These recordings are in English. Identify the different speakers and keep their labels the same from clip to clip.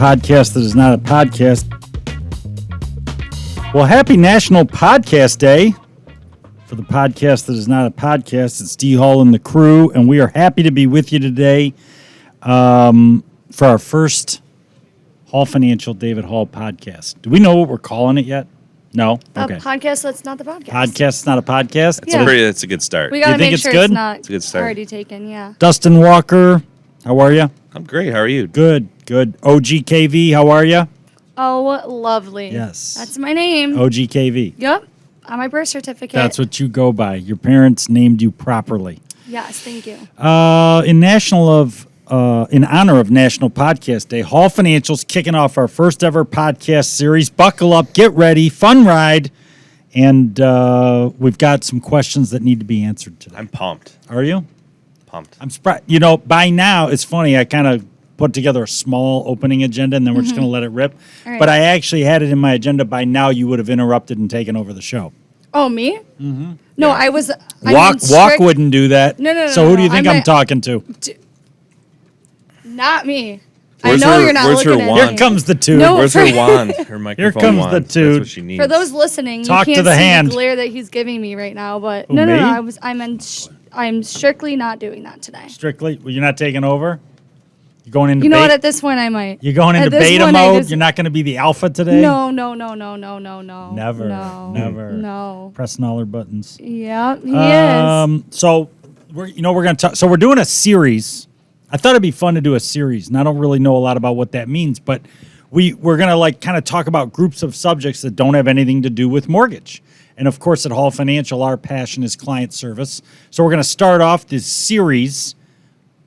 Speaker 1: podcast that is not a podcast. Well, happy National Podcast Day. For the podcast that is not a podcast, it's D. Hall and the crew, and we are happy to be with you today for our first Hall Financial David Hall podcast. Do we know what we're calling it yet? No? Okay.
Speaker 2: A podcast that's not the podcast.
Speaker 1: Podcast's not a podcast?
Speaker 2: Yeah.
Speaker 3: That's a good start.
Speaker 2: We got to
Speaker 1: You think
Speaker 2: make
Speaker 1: it's
Speaker 2: sure
Speaker 1: good?
Speaker 2: it's not
Speaker 3: It's a good start.
Speaker 2: already taken, yeah.
Speaker 1: Dustin Walker, how are you?
Speaker 3: I'm great. How are you?
Speaker 1: Good. OGKV, how are you?
Speaker 2: Oh, lovely.
Speaker 1: Yes.
Speaker 2: That's my name.
Speaker 1: OGKV.
Speaker 2: Yep. On my birth certificate.
Speaker 1: That's what you go by. Your parents named you properly.
Speaker 2: Yes, thank you.
Speaker 1: In honor of National Podcast Day, Hall Financial's kicking off our first ever podcast series. Buckle up, get ready, fun ride, and we've got some questions that need to be answered today.
Speaker 3: I'm pumped.
Speaker 1: Are you?
Speaker 3: Pumped.
Speaker 1: I'm surprised. By now, it's funny. I kind of put together a small opening agenda, and then we're just going to let it rip.
Speaker 2: All right.
Speaker 1: But I actually had it in my agenda. By now, you would have interrupted and taken over the show.
Speaker 2: Oh, me? Mm-hmm. No, I was.
Speaker 1: Walk wouldn't do that.
Speaker 2: No,
Speaker 1: So who do you think I'm
Speaker 2: meant-
Speaker 1: talking to?
Speaker 2: Not me.
Speaker 3: Where's
Speaker 2: I know
Speaker 3: her-
Speaker 2: you're not
Speaker 3: where's her
Speaker 2: looking at
Speaker 3: wand?
Speaker 2: me.
Speaker 1: Here comes the two.
Speaker 2: No.
Speaker 3: Where's her wand? Her microphone
Speaker 1: comes
Speaker 3: wand.
Speaker 1: the dude.
Speaker 3: That's what she needs.
Speaker 2: For those listening,
Speaker 1: Talk to
Speaker 2: you can't
Speaker 1: the
Speaker 2: see
Speaker 1: hand.
Speaker 2: the glare that he's giving me right now. But
Speaker 1: Who,
Speaker 2: no,
Speaker 1: me?
Speaker 2: I'm strictly not doing that today.
Speaker 1: Strictly, well, you're not taking over. You're going into
Speaker 2: You know what?
Speaker 1: beta.
Speaker 2: At this point, I might.
Speaker 1: You're going into
Speaker 2: at this
Speaker 1: beta
Speaker 2: point, I
Speaker 1: mode.
Speaker 2: just-
Speaker 1: You're not going to be the alpha today.
Speaker 2: No.
Speaker 1: Never.
Speaker 2: No.
Speaker 1: Never.
Speaker 2: No.
Speaker 1: Pressing all our buttons.
Speaker 2: Yeah, he is.
Speaker 1: So we're going to talk. So we're doing a series. I thought it'd be fun to do a series, and I don't really know a lot about what that means, but we're going to kind of talk about groups of subjects that don't have anything to do with mortgage. And of course, at Hall Financial, our passion is client service. So we're going to start off this series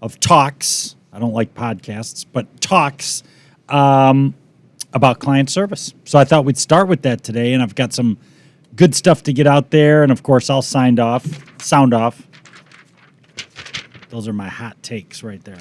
Speaker 1: of talks. I don't like podcasts, but talks about client service. So I thought we'd start with that today, and I've got some good stuff to get out there. And of course, I'll sound off. Those are my hot takes right there.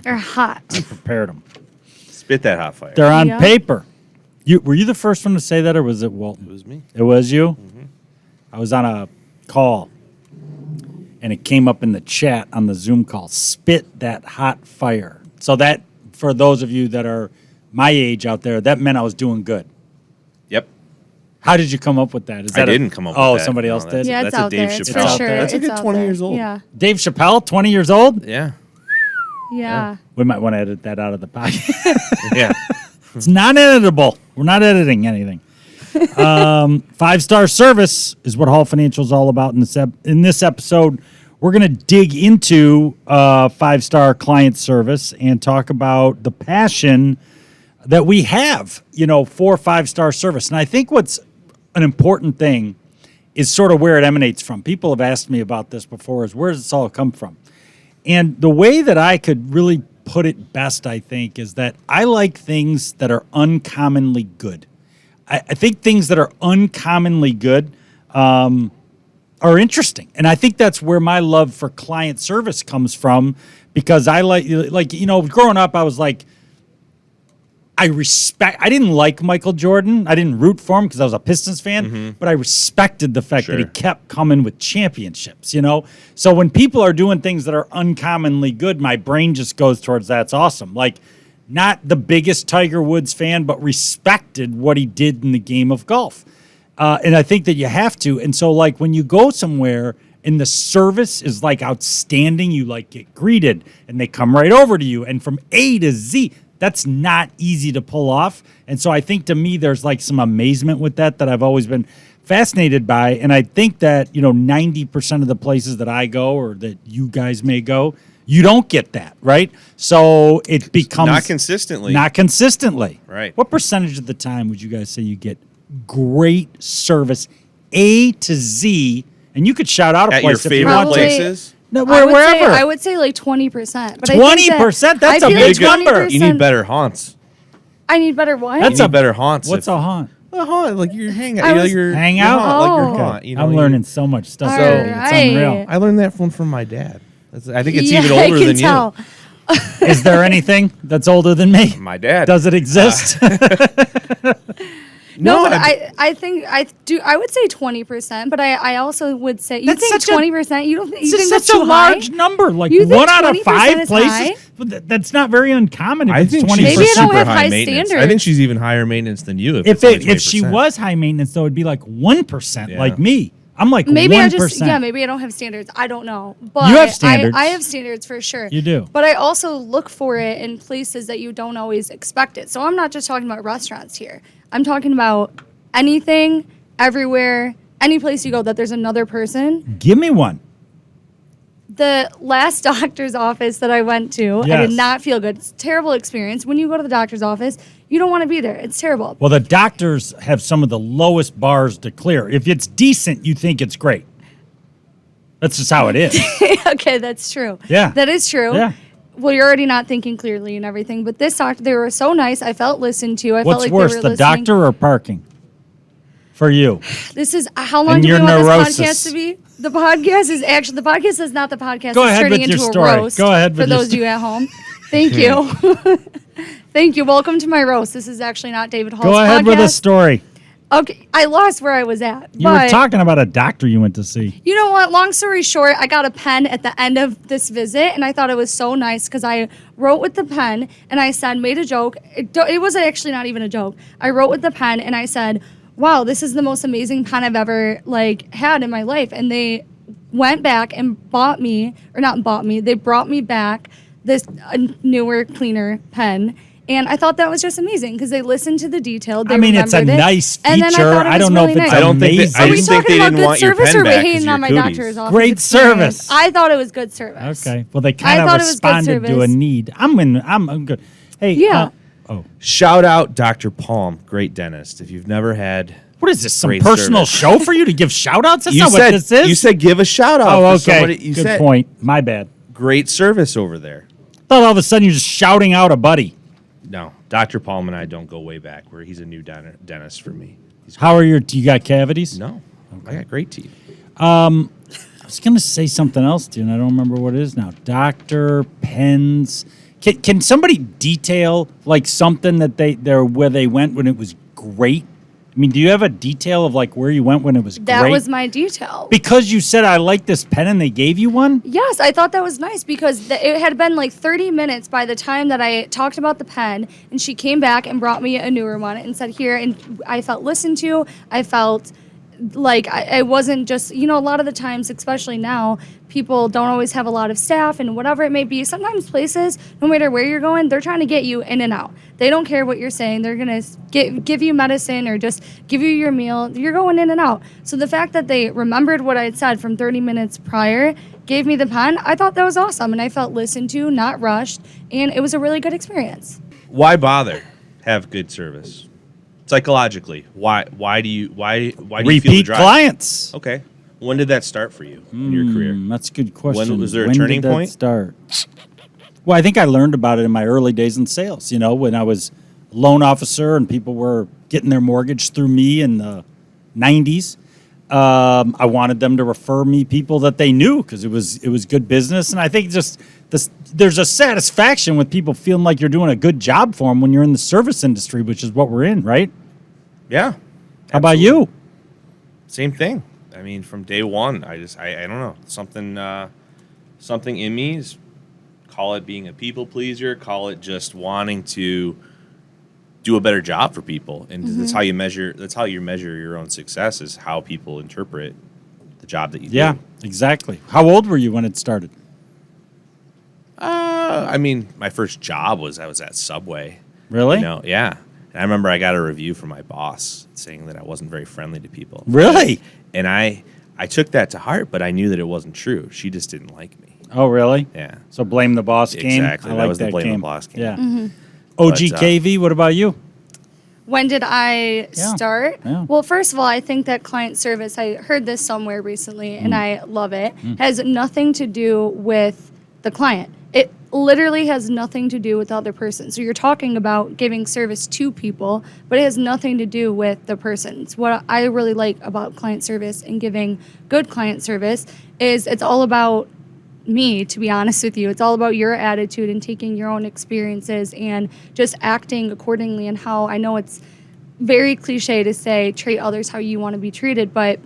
Speaker 2: They're hot.
Speaker 1: I prepared them.
Speaker 3: Spit that hot fire.
Speaker 1: They're on
Speaker 2: Yeah.
Speaker 1: paper. Were you the first one to say that, or was it Walton?
Speaker 3: It was me.
Speaker 1: It was you? Mm-hmm. I was on a call, and it came up in the chat on the Zoom call, spit that hot fire. So that, for those of you that are my age out there, that meant I was doing good.
Speaker 3: Yep.
Speaker 1: How did you come up with that? Is
Speaker 3: I
Speaker 1: that
Speaker 3: didn't come up with
Speaker 1: Oh,
Speaker 3: that.
Speaker 1: somebody
Speaker 3: No,
Speaker 1: else
Speaker 3: that's-
Speaker 1: did?
Speaker 2: Yeah, it's
Speaker 3: That's a
Speaker 2: out
Speaker 3: Dave
Speaker 2: there. It's
Speaker 3: Chappelle.
Speaker 2: for sure.
Speaker 3: That's a
Speaker 2: It's
Speaker 3: good
Speaker 2: out
Speaker 3: 20
Speaker 2: there.
Speaker 3: years old.
Speaker 2: Yeah.
Speaker 1: Dave Chappelle, 20 years old?
Speaker 3: Yeah.
Speaker 2: Yeah.
Speaker 1: We might want to edit that out of the podcast.
Speaker 3: Yeah.
Speaker 1: It's not editable. We're not editing anything. 5-star service is what Hall Financial is all about. In this episode, we're going to dig into 5-star client service and talk about the passion that we have, for 5-star service. And I think what's an important thing is sort of where it emanates from. People have asked me about this before, is where does this all come from? And the way that I could really put it best, I think, is that I like things that are uncommonly good. I think things that are uncommonly good are interesting. And I think that's where my love for client service comes from, because I like growing up, I was like, I didn't like Michael Jordan. I didn't root for him because I was a Pistons fan, but I respected the fact that he
Speaker 3: Sure.
Speaker 1: kept coming with championships, So when people are doing things that are uncommonly good, my brain just goes towards that's awesome. Like, not the biggest Tiger Woods fan, but respected what he did in the game of golf. And I think that you have to. And so, like, when you go somewhere and the service is, like, outstanding, you, like, get greeted and they come right over to you. And from A to Z, that's not easy to pull off. And so I think, to me, there's, like, some amazement with that I've always been fascinated by. And I think that, 90% of the places that I go or that you guys may go, you don't get that, right? So it becomes
Speaker 3: Not consistently.
Speaker 1: Not consistently.
Speaker 3: Right.
Speaker 1: What percentage of the time would you guys say you get great service, A to Z, and you could shout out a
Speaker 3: At your
Speaker 1: place if you
Speaker 3: favorite
Speaker 1: want to.
Speaker 2: Probably-
Speaker 3: places.
Speaker 1: No,
Speaker 2: I
Speaker 1: wherever.
Speaker 2: would say like 20%. But
Speaker 1: 20%? That's a
Speaker 2: I feel
Speaker 1: big number.
Speaker 3: You need better haunts.
Speaker 2: I need better what?
Speaker 1: That's
Speaker 3: You
Speaker 1: a-
Speaker 3: need better haunts.
Speaker 1: What's a haunt?
Speaker 3: a haunt? Like your hangout.
Speaker 2: I was-
Speaker 3: Your
Speaker 1: Hangout?
Speaker 3: your haunt, like
Speaker 2: Oh.
Speaker 3: your haunt.
Speaker 1: I'm learning so much stuff. today. It's unreal.
Speaker 3: I learned that from my dad. I think it's
Speaker 2: Yeah,
Speaker 3: even
Speaker 2: I
Speaker 3: older
Speaker 2: can
Speaker 3: than
Speaker 2: tell.
Speaker 1: Is there anything that's older than me?
Speaker 3: you. My dad.
Speaker 1: Does it exist?
Speaker 2: No, but I would say 20%, but I also would say, you
Speaker 1: That's
Speaker 2: think
Speaker 1: such a-
Speaker 2: 20%? You don't
Speaker 1: It's
Speaker 2: think
Speaker 1: just
Speaker 2: that's
Speaker 1: such a
Speaker 2: too high?
Speaker 1: large number. Like
Speaker 2: You think
Speaker 1: 1 out of
Speaker 2: 20%
Speaker 1: 5
Speaker 2: is
Speaker 1: places.
Speaker 2: high?
Speaker 1: But that's not very uncommon if
Speaker 3: I
Speaker 1: it's
Speaker 3: think
Speaker 1: 20%.
Speaker 3: she's
Speaker 2: Maybe I don't
Speaker 3: super
Speaker 2: have
Speaker 3: high
Speaker 2: high
Speaker 3: maintenance. I
Speaker 2: standards.
Speaker 3: think she's even higher maintenance than you.
Speaker 1: If she was high maintenance, though, it'd be like 1%,
Speaker 3: Yeah.
Speaker 1: like me. I'm like
Speaker 2: Maybe
Speaker 1: 1%.
Speaker 2: maybe I don't have standards. I don't know. But
Speaker 1: You have standards.
Speaker 2: I have standards for sure.
Speaker 1: You do.
Speaker 2: But I also look for it in places that you don't always expect it. So I'm not just talking about restaurants here. I'm talking about anything, everywhere, any place you go that there's another person.
Speaker 1: Give me one.
Speaker 2: The last doctor's office that I went to, I
Speaker 1: Yes.
Speaker 2: did not feel good. It's a terrible experience. When you go to the doctor's office, you don't want to be there. It's terrible.
Speaker 1: Well, the doctors have some of the lowest bars to clear. If it's decent, you think it's great. That's just how it is.
Speaker 2: Okay, that's true.
Speaker 1: Yeah.
Speaker 2: That is true.
Speaker 1: Yeah.
Speaker 2: Well, you're already not thinking clearly and everything, but this doctor, they were so nice. I felt listened to. I felt
Speaker 1: What's
Speaker 2: like
Speaker 1: worse,
Speaker 2: they were
Speaker 1: the
Speaker 2: listening.
Speaker 1: doctor or parking? For you.
Speaker 2: This is how long
Speaker 1: And
Speaker 2: do we
Speaker 1: your
Speaker 2: want
Speaker 1: neurosis.
Speaker 2: this podcast to be? The podcast is not the podcast.
Speaker 1: Go
Speaker 2: it's
Speaker 1: ahead
Speaker 2: turning
Speaker 1: with your
Speaker 2: into a
Speaker 1: story.
Speaker 2: roast.
Speaker 1: Go ahead
Speaker 2: for
Speaker 1: with your
Speaker 2: those of you at home. Thank you. Thank you. Welcome to my roast. This is actually not David Hall's
Speaker 1: Go ahead
Speaker 2: podcast.
Speaker 1: with the story.
Speaker 2: Okay, I lost where I was at.
Speaker 1: You were
Speaker 2: but
Speaker 1: talking about a doctor you went to see.
Speaker 2: you know what? Long story short, I got a pen at the end of this visit, and I thought it was so nice because I wrote with the pen, and I said, made a joke. It was actually not even a joke. I wrote with the pen, and I said, wow, this is the most amazing pen I've ever had in my life. And they went back and they brought me back this newer, cleaner pen. And I thought that was just amazing because they listened to the detail. They
Speaker 1: I mean, it's a
Speaker 2: remembered it,
Speaker 1: nice
Speaker 2: and then
Speaker 1: feature.
Speaker 2: thought it
Speaker 1: I
Speaker 2: was
Speaker 1: don't know
Speaker 2: really
Speaker 1: if it's
Speaker 2: nice.
Speaker 3: I don't think
Speaker 1: amazing.
Speaker 3: I
Speaker 2: Are we
Speaker 3: just think
Speaker 2: talking
Speaker 3: they
Speaker 2: about
Speaker 3: didn't
Speaker 2: good
Speaker 3: want your
Speaker 2: service
Speaker 3: pen
Speaker 2: or
Speaker 3: back
Speaker 2: we
Speaker 3: 'cause
Speaker 2: hating
Speaker 3: you're
Speaker 2: on my
Speaker 3: cooties.
Speaker 2: doctor's office?
Speaker 1: Great
Speaker 2: experience?
Speaker 1: service.
Speaker 2: I thought it was good service.
Speaker 1: Okay. Well, they kind of
Speaker 2: thought it was good
Speaker 1: responded to a
Speaker 2: service.
Speaker 1: need. I'm good. Hey.
Speaker 2: Yeah.
Speaker 3: Shout out Dr. Palm, great dentist. If you've never had,
Speaker 1: What is this? Some
Speaker 3: Great
Speaker 1: personal
Speaker 3: service.
Speaker 1: show for you to give shout outs? That's
Speaker 3: you
Speaker 1: not
Speaker 3: said
Speaker 1: what this is.
Speaker 3: you said give a shout out.
Speaker 1: oh,
Speaker 3: for
Speaker 1: okay.
Speaker 3: somebody. You
Speaker 1: Good
Speaker 3: said
Speaker 1: point. My bad.
Speaker 3: great service over there.
Speaker 1: Thought all of a sudden you're just shouting out a buddy.
Speaker 3: No, Dr. Palm and I don't go way back. Where he's a new dentist for me.
Speaker 1: How are your? You got cavities?
Speaker 3: No, I got great teeth.
Speaker 1: I was gonna say something else, dude. And I don't remember what it is now. Doctor pens. Can somebody detail like something that where they went when it was great? I mean, do you have a detail of like where you went when it was
Speaker 2: That
Speaker 1: great?
Speaker 2: was my detail.
Speaker 1: Because you said I like this pen and they gave you one.
Speaker 2: Yes, I thought that was nice because it had been like 30 minutes by the time that I talked about the pen, and she came back and brought me a newer one and said, here, and I felt listened to. I felt like I wasn't just, a lot of the times, especially now, people don't always have a lot of staff and whatever it may be. Sometimes places, no matter where you're going, they're trying to get you in and out. They don't care what you're saying. They're going to give you medicine or just give you your meal. You're going in and out. So the fact that they remembered what I had said from 30 minutes prior, gave me the pen, I thought that was awesome. And I felt listened to, not rushed. And it was a really good experience.
Speaker 3: Why bother? Have good service. Psychologically, why do you feel the
Speaker 1: Repeat
Speaker 3: drive?
Speaker 1: clients.
Speaker 3: Okay. When did that start for you in your career?
Speaker 1: That's a good question.
Speaker 3: Was there a
Speaker 1: When
Speaker 3: turning
Speaker 1: did that
Speaker 3: point?
Speaker 1: start? Well, I think I learned about it in my early days in sales. When I was a loan officer and people were getting their mortgage through me in the 90s. I wanted them to refer me people that they knew because it was good business, and I think just there's a satisfaction with people feeling like you're doing a good job for them when you're in the service industry, which is what we're in, right?
Speaker 3: Yeah.
Speaker 1: How about you?
Speaker 3: Same thing. I mean, from day one, I don't know, something in me is, call it being a people pleaser, call it just wanting to do a better job for people, and that's how you measure. That's how you measure your own success, is how people interpret the job that you
Speaker 1: Yeah,
Speaker 3: do.
Speaker 1: exactly. How old were you when it started?
Speaker 3: I mean, my first job I was at Subway.
Speaker 1: Really?
Speaker 3: Yeah. And I remember I got a review from my boss saying that I wasn't very friendly to people.
Speaker 1: Really?
Speaker 3: And I took that to heart, but I knew that it wasn't true. She just didn't like me.
Speaker 1: Oh, really?
Speaker 3: Yeah.
Speaker 1: So blame the boss game.
Speaker 3: Exactly.
Speaker 1: I
Speaker 3: That
Speaker 1: like
Speaker 3: was the blame the
Speaker 1: game.
Speaker 3: boss game.
Speaker 1: Yeah. OGKV. What about you?
Speaker 2: When did I
Speaker 1: Yeah,
Speaker 2: start?
Speaker 1: yeah.
Speaker 2: Well, first of all, I think that client service, I heard this somewhere recently and I love it, has nothing to do with the client. It literally has nothing to do with the other person. So you're talking about giving service to people, but it has nothing to do with the person. It's what I really like about client service and giving good client service is it's all about me, to be honest with you. It's all about your attitude and taking your own experiences and just acting accordingly, and how I know it's very cliche to say treat others how you want to be treated, but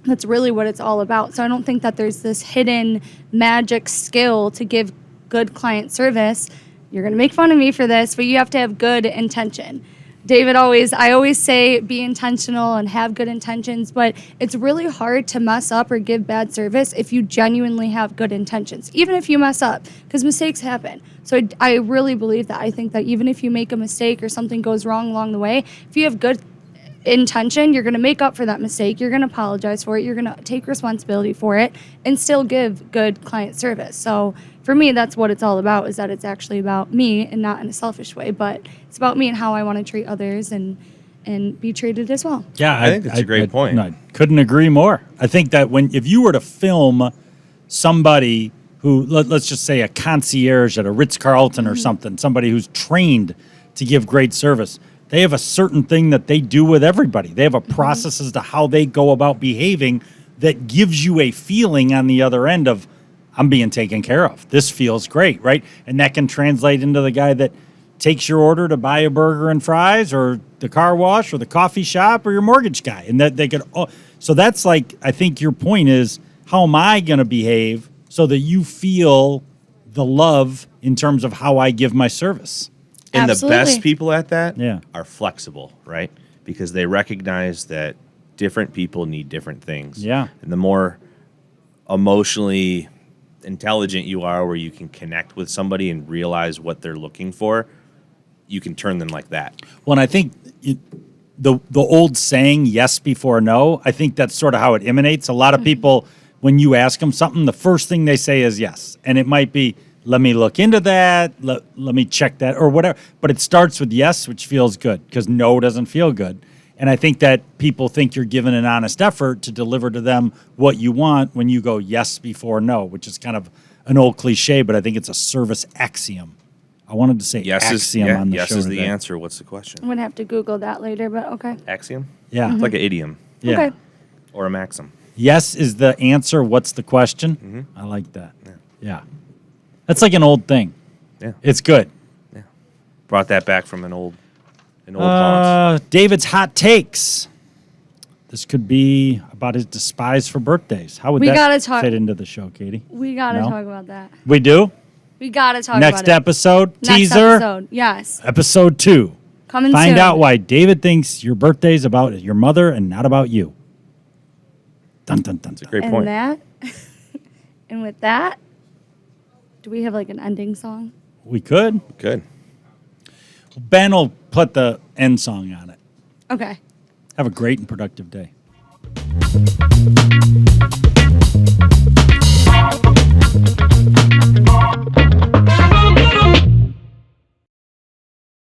Speaker 2: that's really what it's all about. So I don't think that there's this hidden magic skill to give good client service. You're going to make fun of me for this, but you have to have good intention. I always say be intentional and have good intentions, but it's really hard to mess up or give bad service if you genuinely have good intentions, even if you mess up, because mistakes happen. So I really believe that. I think that even if you make a mistake or something goes wrong along the way, if you have good intention, you're going to make up for that mistake. You're going to apologize for it. You're going to take responsibility for it and still give good client service. So for me, that's what it's all about, is that it's actually about me and not in a selfish way, but it's about me and how I want to treat others and be treated as well.
Speaker 1: Yeah,
Speaker 3: I think that's a great point.
Speaker 1: I couldn't agree more. I think that if you were to film somebody who, let's just say a concierge at a Ritz-Carlton or something, somebody who's trained to give great service, they have a certain thing that they do with everybody. They have a process as to how they go about behaving that gives you a feeling on the other end of, I'm being taken care of. This feels great, right? And that can translate into the guy that takes your order to buy a burger and fries, or the car wash, or the coffee shop, or your mortgage guy. And that they could, so that's like, I think your point is, how am I going to behave so that you feel the love in terms of how I give my service?
Speaker 3: And
Speaker 2: Absolutely.
Speaker 3: the best people at that
Speaker 1: Yeah.
Speaker 3: are flexible, right? Because they recognize that different people need different things.
Speaker 1: Yeah.
Speaker 3: And the more emotionally intelligent you are, where you can connect with somebody and realize what they're looking for, you can turn them like that.
Speaker 1: Well, and I think the old saying, yes before no, I think that's sort of how it emanates. A lot of people, when you ask them something, the first thing they say is yes. And it might be, let me look into that, let me check that, or whatever. But it starts with yes, which feels good, because no doesn't feel good. And I think that people think you're giving an honest effort to deliver to them what you want when you go yes before no, which is kind of an old cliche, but I think it's a service axiom. I wanted to say axiom on the
Speaker 3: yes
Speaker 1: show
Speaker 3: is the
Speaker 1: today.
Speaker 3: answer. What's the question?
Speaker 2: I'm going to have to Google that later, but okay.
Speaker 3: Axiom?
Speaker 1: Yeah.
Speaker 3: It's like an idiom
Speaker 1: Yeah.
Speaker 2: Okay.
Speaker 3: or a maxim.
Speaker 1: Yes is the answer. What's the question? I like that. Yeah. That's like an old thing.
Speaker 3: Yeah.
Speaker 1: It's good.
Speaker 3: Yeah. Brought that back from an old haunt.
Speaker 1: David's hot takes. This could be about his despise for birthdays. How would
Speaker 2: We
Speaker 1: that
Speaker 2: gotta talk-
Speaker 1: fit into the show, Katie?
Speaker 2: We got to
Speaker 1: No?
Speaker 2: talk about that.
Speaker 1: We do?
Speaker 2: We got to talk
Speaker 1: Next
Speaker 2: about it.
Speaker 1: episode,
Speaker 2: Next
Speaker 1: teaser,
Speaker 2: episode. Yes.
Speaker 1: episode 2.
Speaker 2: Coming
Speaker 1: Find
Speaker 2: soon.
Speaker 1: out why David thinks your birthday's about your mother and not about you. Dun, dun, dun, dun.
Speaker 3: Great
Speaker 2: And
Speaker 3: point.
Speaker 2: that, and with that, do we have like an ending song?
Speaker 1: We could.
Speaker 3: Good.
Speaker 1: Ben will put the end song on it.
Speaker 2: Okay.
Speaker 1: Have a great and productive day.